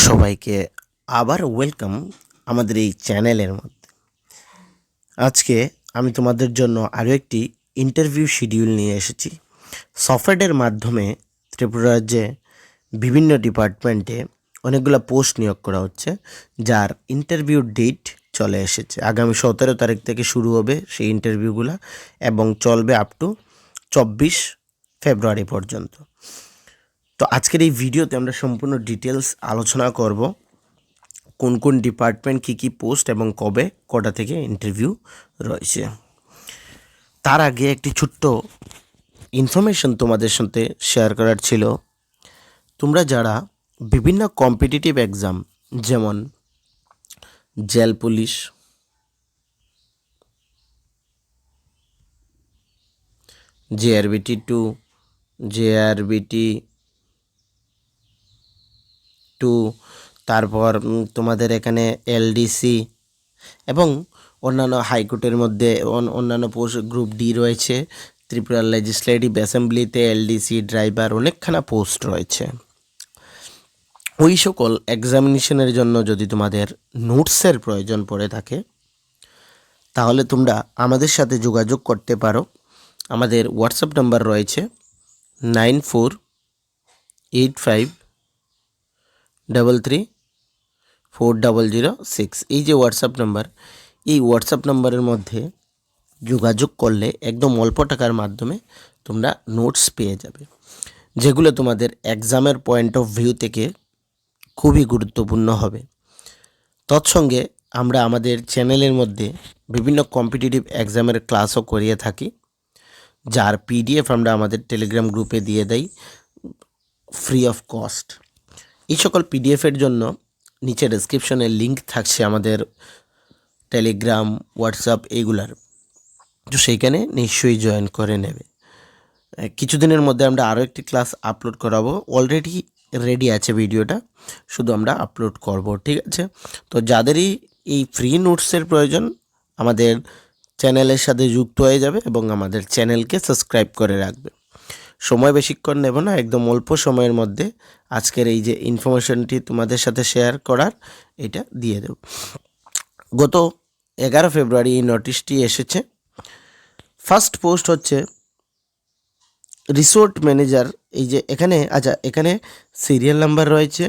সবাইকে আবার ওয়েলকাম আমাদের এই চ্যানেলের মধ্যে। আজকে আমি তোমাদের জন্য আরও একটি ইন্টারভিউ শিডিউল নিয়ে এসেছি। সফটওয়্যারের মাধ্যমে ত্রিপুরা রাজ্যে বিভিন্ন ডিপার্টমেন্টে অনেকগুলো পোস্ট নিয়োগ করা হচ্ছে, যার ইন্টারভিউ ডেট চলে এসেছে। আগামী 17 তারিখ থেকে শুরু হবে সেই ইন্টারভিউগুলো এবং চলবে আপ টু 24 ফেব্রুয়ারি পর্যন্ত। তো আজকের এই ভিডিওতে আমরা সম্পূর্ণ ডিটেলস আলোচনা করব, কোন কোন ডিপার্টমেন্ট কী কী পোস্ট এবং কবে কটা থেকে ইন্টারভিউ রয়েছে। তার আগে একটি ছোট্ট ইনফরমেশন তোমাদের সাথে শেয়ার করার ছিল। তোমরা যারা বিভিন্ন কম্পিটিটিভ এক্সাম যেমন জেল পুলিশ, JRBT 2, JRBT 2, তারপর তোমাদের এখানে LDC এবং অন্যান্য হাইকোর্টের মধ্যে অন্যান্য পোস্ট গ্রুপ ডি রয়েছে, ত্রিপুরা লেজিসলেটিভ অ্যাসেম্বলিতে LDC ড্রাইভার অনেকখানা পোস্ট রয়েছে। ওই সকল এক্সামিনেশনের জন্য যদি তোমাদের নোটসের প্রয়োজন পড়ে থাকে তাহলে তোমরা আমাদের সাথে যোগাযোগ করতে পারো। আমাদের হোয়াটসঅ্যাপ নাম্বার রয়েছে 9483340006। এই যে হোয়াটসঅ্যাপ নাম্বার, এই হোয়াটসঅ্যাপ নাম্বারের মধ্যে যোগাযোগ করলে একদম অল্প টাকার মাধ্যমে তোমরা নোটস পেয়ে যাবে, যেগুলো তোমাদের এক্সামের পয়েন্ট অফ ভিউ থেকে খুবই গুরুত্বপূর্ণ হবে। তৎসঙ্গে আমরা আমাদের চ্যানেলের মধ্যে বিভিন্ন কম্পিটিটিভ এক্সামের ক্লাসও করিয়ে থাকি, যার PDF আমরা আমাদের টেলিগ্রাম গ্রুপে দিয়ে দেই ফ্রি অফ কস্ট। এই সকল PDFের জন্য নিচে ডেসক্রিপশনে লিঙ্ক থাকছে আমাদের টেলিগ্রাম, হোয়াটসঅ্যাপ এইগুলার, তো সেইখানে নিশ্চয়ই জয়েন করে নেবে। কিছুদিনের মধ্যে আমরা আরও একটি ক্লাস আপলোড করাবো, অলরেডি রেডি আছে ভিডিওটা, শুধু আমরা আপলোড করব, ঠিক আছে? তো যাদেরই এই ফ্রি নোটসের প্রয়োজন আমাদের চ্যানেলের সাথে যুক্ত হয়ে যাবে এবং আমাদের চ্যানেলকে সাবস্ক্রাইব করে রাখবে। সময় বেশিক্ষণ নেব না, একদম অল্প সময়ের মধ্যে আজকের এই যে ইনফরমেশনটি তোমাদের সাথে শেয়ার করার, এটা দিয়ে দেব। গত 11 ফেব্রুয়ারি এই নোটিশটি এসেছে। ফার্স্ট পোস্ট হচ্ছে রিসোর্ট ম্যানেজার। এই যে এখানে এখানে সিরিয়াল নাম্বার রয়েছে,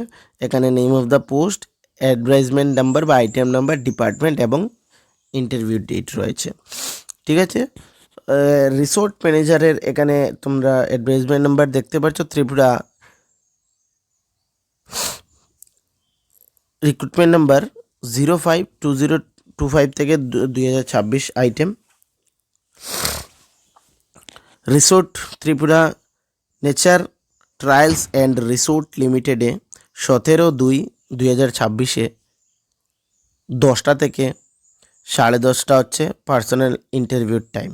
এখানে name of the post, advertisement number বা আইটেম নাম্বার, ডিপার্টমেন্ট এবং ইন্টারভিউ ডেট রয়েছে, ঠিক আছে? রিসোর্ট ম্যানেজারের এখানে তোমরা অ্যাডভার্টাইজমেন্ট নাম্বার দেখতে পাচ্ছ, ত্রিপুরা রিক্রুটমেন্ট নাম্বার 052025 থেকে 2026 item. Resort Tripura nature trials and resort লিমিটেডে 17/2/2026 10টা থেকে 10:30 হচ্ছে পার্সোনাল ইন্টারভিউর টাইম।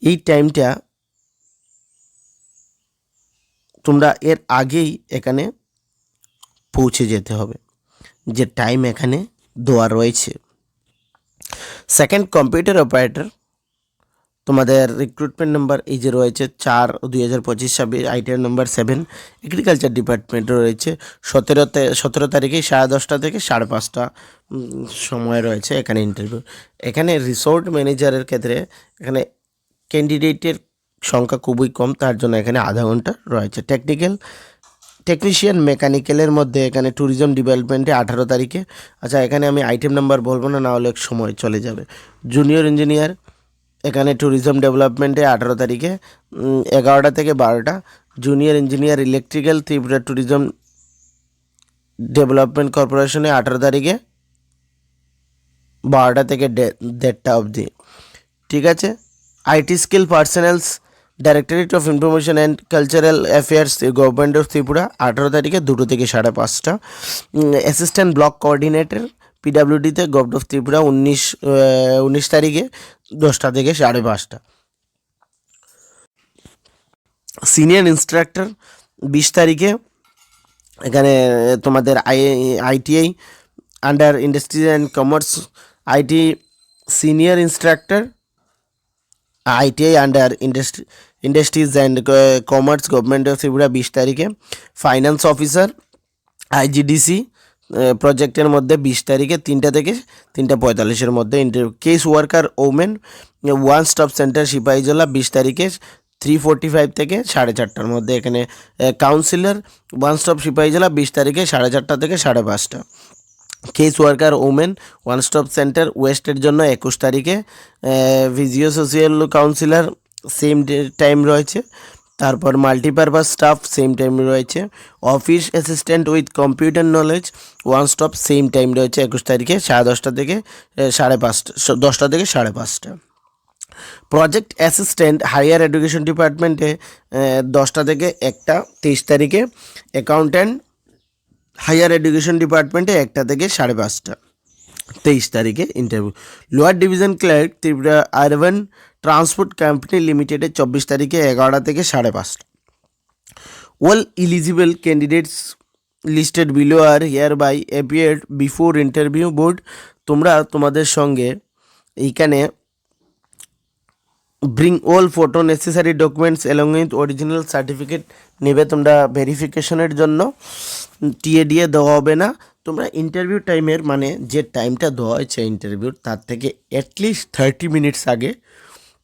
এই টাইমটা তোমরা এর আগেই এখানে পৌঁছে যেতে হবে, যে টাইম এখানে দেওয়া রয়েছে। সেকেন্ড কম্পিউটার অপারেটর, তোমাদের রিক্রুটমেন্ট নাম্বার এই যে রয়েছে 4/2025 আইটেম নাম্বার 7। এগ্রিকালচার ডিপার্টমেন্টে রয়েছে 17 তারিখে 10:30 থেকে 5:30 সময় রয়েছে এখানে ইন্টারভিউ। এখানে রিসোর্ট ম্যানেজারের ক্ষেত্রে এখানে ক্যান্ডিডেটের সংখ্যা খুবই কম, তার জন্য এখানে আধা ঘন্টা রয়েছে। টেকনিশিয়ান মেকানিক্যালের মধ্যে এখানে ট্যুরিজম ডেভেলপমেন্টে 18 তারিখে। আচ্ছা, এখানে আমি আইটেম নাম্বার বলবো না, না হলে সময় চলে যাবে। জুনিয়র ইঞ্জিনিয়ার এখানে ট্যুরিজম ডেভেলপমেন্টে 18 তারিখে 11টা থেকে 12টা। Junior engineer electrical Tripura tourism development কর্পোরেশনে 18 তারিখে 12টা থেকে 1:30 অবধি, ঠিক আছে? IT skill personals directorate of information and cultural affairs government of Tripura 18 তারিখে 2টো থেকে 5:30। অ্যাসিস্ট্যান্ট ব্লক কোঅর্ডিনেটর PWDতে গভর্নমেন্ট অফ ত্রিপুরা 19 তারিখে 10টা থেকে 5:30। সিনিয়র ইনস্ট্রাক্টর 20 তারিখে এখানে তোমাদের ITI under industry and commerce, IT senior instructor ITI under industries and commerce government of Tripura 20 তারিখে। ফাইন্যান্স অফিসার আইজিডিসি প্রজেক্টের মধ্যে 20 তারিখে 3টা থেকে 3:45-এর মধ্যে interview. Case worker women one stop centre Sipahijala 20 তারিখে 3:45 থেকে 4:30টার মধ্যে এখানে। কাউন্সিলর ওয়ান স্টপ সিপাহীজলা 20 তারিখে 4:30টা থেকে 5:30। Case worker women one stop centre ওয়েস্টের জন্য 21 তারিখে। Physio social counsellor same time রয়েছে। তারপর মাল্টিপারপাস স্টাফ সেম টাইম রয়েছে। Office assistant with computer knowledge one stop same time রয়েছে 21 তারিখে 10:30 থেকে 5:30, 10টা থেকে 5:30। প্রজেক্ট অ্যাসিস্ট্যান্ট হায়ার এডুকেশন ডিপার্টমেন্টে 10টা থেকে 1টা 23 তারিখে। অ্যাকাউন্ট্যান্ট হায়ার এডুকেশন ডিপার্টমেন্টে 1টা থেকে 5:30, 23 তারিখে interview. Lower division clerk Tripura urban transport company লিমিটেডে 24 তারিখে 11টা থেকে 5:30। All eligible candidates listed below are hereby appeared before interview board. তোমরা তোমাদের সঙ্গে এইখানে bring all photo necessary documents along with original certificate নেবে তোমরা ভেরিফিকেশনের জন্য। টিএডিএ দেওয়া হবে না। তোমরা ইন্টারভিউ টাইমের মানে যে টাইমটা দেওয়া হয়েছে ইন্টারভিউর তার থেকে অ্যাটলিস্ট 30 মিনিটস আগে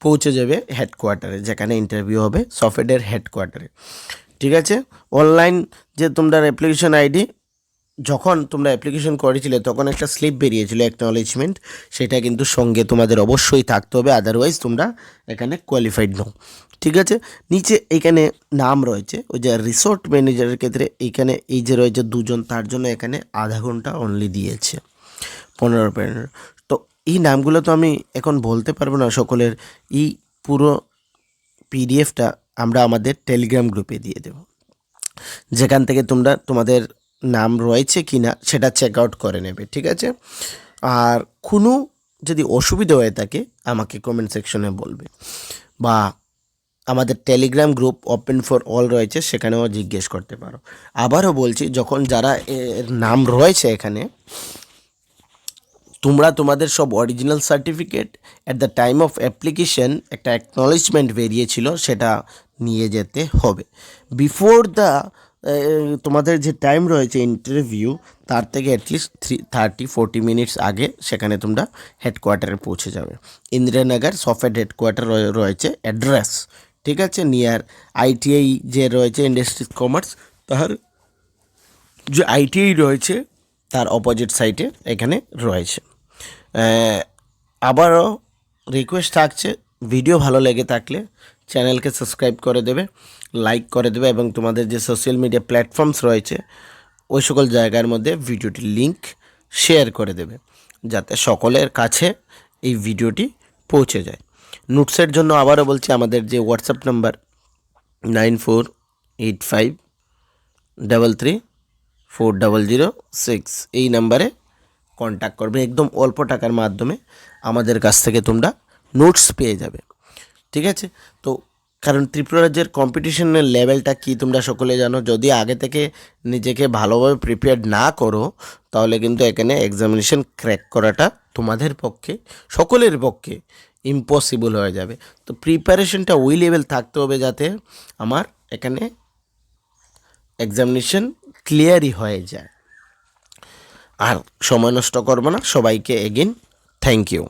পৌঁছে যাবে হেডকোয়ার্টারে, যেখানে ইন্টারভিউ হবে সফটওয়্যার হেডকোয়ার্টারে। ঠিক আছে। অনলাইন যে তোমরা অ্যাপ্লিকেশন আইডি যখন তোমরা অ্যাপ্লিকেশন করেছিলে তখন একটা স্লিপ বেরিয়েছিল অ্যাকনলেজমেন্ট, সেটা কিন্তু সঙ্গে তোমাদের অবশ্যই থাকতে হবে, আদারওয়াইজ তোমরা এখানে কোয়ালিফাইড নও। ঠিক আছে। নিচে এখানে নাম রয়েছে ওই যে রিসোর্ট ম্যানেজারের ক্ষেত্রে এইখানে এই যে রয়েছে 2জন, তার জন্য এখানে আধা ঘন্টা অনলি দিয়েছে 15 তো এই নামগুলো তো আমি এখন বলতে পারবো না সকলের। এই পুরো পিডিএফটা আমরা আমাদের টেলিগ্রাম গ্রুপে দিয়ে দেব, যেখান থেকে তোমরা তোমাদের নাম রয়েছে কি না সেটা চেক আউট করে নেবে। ঠিক আছে। আর কোনো যদি অসুবিধা হয়ে থাকে আমাকে কমেন্ট সেকশনে বলবে, বা আমাদের Telegram group open for all রয়েছে, সেখানেও জিজ্ঞেস করতে পারো। আবারও বলছি, যখন যারা এর নাম রয়েছে এখানে, তোমরা তোমাদের সব original certificate at the time of application একটা অ্যাকনলেজমেন্ট বেরিয়েছিল সেটা নিয়ে যেতে হবে। বিফোর দ্য তোমাদের যে টাইম রয়েছে ইন্টারভিউ তার থেকে অ্যাটলিস্ট 30-40 মিনিটস আগে সেখানে তোমরা হেডকোয়ার্টারে পৌঁছে যাবে। ইন্দিরানগর সফটওয়্যার হেডকোয়ার্টার রয়েছে অ্যাড্রেস। ঠিক আছে। নিয়ার আইটিআই যে রয়েছে ইন্ডাস্ট্রিজ কমার্স, তার যে আইটিআই রয়েছে তার অপোজিট সাইডে এখানে রয়েছে। আবারও রিকোয়েস্ট থাকছে, ভিডিও ভালো লেগে থাকলে চ্যানেলকে সাবস্ক্রাইব করে দেবে, লাইক করে দেবে, এবং তোমাদের যে সোশ্যাল মিডিয়া প্ল্যাটফর্মস রয়েছে ওই সকল জায়গার মধ্যে ভিডিওটির লিঙ্ক শেয়ার করে দেবে, যাতে সকলের কাছে এই ভিডিওটি পৌঁছে যায়। নোটসের জন্য আবারও বলছি, আমাদের যে হোয়াটসঅ্যাপ নাম্বার 9485334006 এই নাম্বারে কন্ট্যাক্ট করবে। একদম অল্প টাকার মাধ্যমে আমাদের কাছ থেকে তোমরা নোটস পেয়ে যাবে। ঠিক আছে। তো কারণ ত্রিপুরা রাজ্যের কম্পিটিশনের লেভেলটা কি তোমরা সকলে জানো। যদি আগে থেকে নিজেকে ভালোভাবে প্রিপেয়ার না করো তাহলে কিন্তু এখানে এক্সামিনেশন ক্র্যাক করাটা তোমাদের পক্ষে, সকলের পক্ষে ইম্পসিবল হয়ে যাবে। তো প্রিপারেশনটা ওই লেভেল থাকতে হবে যাতে আমার এখানে এক্সামিনেশন ক্লিয়ারই হয়ে যায়। আর সময় নষ্ট করবো না। সবাইকে এগেইন থ্যাংক ইউ।